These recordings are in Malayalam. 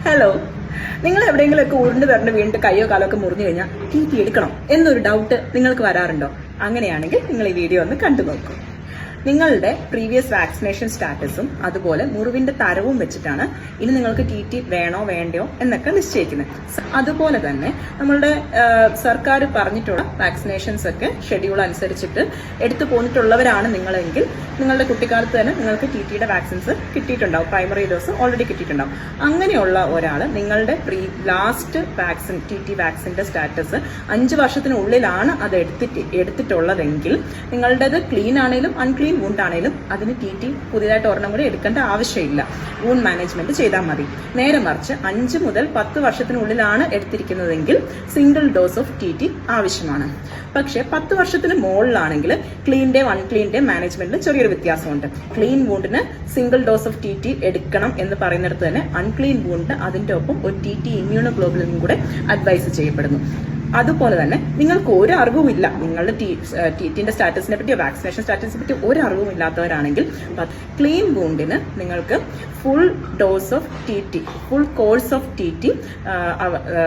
ഹലോ, നിങ്ങൾ എവിടെയെങ്കിലുമൊക്കെ ഉരുണ്ട് തരണ്ട് വീണിട്ട് കയ്യോ കാലോ ഒക്കെ മുറിഞ്ഞു കഴിഞ്ഞാൽ ടി എടുക്കണം എന്നൊരു ഡൗട്ട് നിങ്ങൾക്ക് വരാറുണ്ടോ? അങ്ങനെയാണെങ്കിൽ നിങ്ങൾ ഈ വീഡിയോ ഒന്ന് കണ്ടു നോക്കൂ. നിങ്ങളുടെ പ്രീവിയസ് വാക്സിനേഷൻ സ്റ്റാറ്റസും അതുപോലെ മുറിവിന്റെ തരവും വെച്ചിട്ടാണ് ഇനി നിങ്ങൾക്ക് ടി വേണോ വേണ്ടയോ എന്നൊക്കെ നിശ്ചയിക്കുന്നത്. അതുപോലെ തന്നെ നമ്മളുടെ സർക്കാർ പറഞ്ഞിട്ടുള്ള വാക്സിനേഷൻസ് ഒക്കെ ഷെഡ്യൂൾ അനുസരിച്ചിട്ട് എടുത്തു പോന്നിട്ടുള്ളവരാണ് നിങ്ങളെങ്കിൽ നിങ്ങളുടെ കുട്ടിക്കാലത്ത് തന്നെ നിങ്ങൾക്ക് ടിയുടെ വാക്സിൻസ് കിട്ടിയിട്ടുണ്ടാവും. പ്രൈമറി ഡോസ് ഓൾറെഡി കിട്ടിയിട്ടുണ്ടാവും. അങ്ങനെയുള്ള ഒരാൾ നിങ്ങളുടെ ലാസ്റ്റ് വാക്സിൻ ടി വാക്സിന്റെ സ്റ്റാറ്റസ് 5 വർഷത്തിനുള്ളിലാണ് അത് എടുത്തിട്ടുള്ളതെങ്കിൽ നിങ്ങളുടേത് ക്ലീൻ ആണെങ്കിലും അൺക്ലീൻ വൂണ്ട് ആണെങ്കിലും അതിന് ടി പുതിയതായിട്ട് ഒരെണ്ണം കൂടി എടുക്കേണ്ട ആവശ്യമില്ല. വൂണ്ട് മാനേജ്മെന്റ് ചെയ്താൽ മതി. നേരെ മറിച്ച് 5 മുതൽ 10 വർഷത്തിനുള്ളിലാണ് എടുത്തിരിക്കുന്നതെങ്കിൽ സിംഗിൾ ഡോസ് ഓഫ് ടി ആവശ്യമാണ്. പക്ഷെ 10 വർഷത്തിന് മുകളിലാണെങ്കിൽ ക്ലീൻ്റെയും അൺക്ലീൻ്റെയും മാനേജ്മെന്റിൽ ചെറിയൊരു വ്യത്യാസമുണ്ട്. ക്ലീൻ വൂണ്ടിന് സിംഗിൾ ഡോസ് ഓഫ് ടി എടുക്കണം എന്ന് പറയുന്നിടത്ത് തന്നെ അൺക്ലീൻ വൂണ്ടിന് അതിന്റെ ഒപ്പം ഒരു ടി ഇമ്മ്യൂണോഗ്ലോബുലിനും കൂടെ അഡ്വൈസ് ചെയ്യപ്പെടുന്നു. അതുപോലെ തന്നെ നിങ്ങൾക്ക് ഒരു അറിവുമില്ല, നിങ്ങളുടെ ടിന്റെ സ്റ്റാറ്റസിനെ പറ്റിയോ വാക്സിനേഷൻ സ്റ്റാറ്റസിനെ പറ്റിയോ ഒരു അറിവും ഇല്ലാത്തവരാണെങ്കിൽ ക്ലീൻ വൂണ്ടിന് നിങ്ങൾക്ക് full dose of full course of T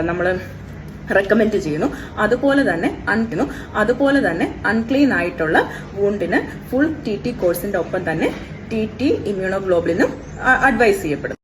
നമ്മൾ റെക്കമെൻഡ് ചെയ്യുന്നു. അതുപോലെ തന്നെ അൺക്ലീൻ ആയിട്ടുള്ള വൂണ്ടിന് ഫുൾ ടി കോഴ്സിന്റെ ഒപ്പം തന്നെ ടി ഇമ്മ്യൂണോഗ്ലോബുലിനും അഡ്വൈസ് ചെയ്യപ്പെടുന്നു.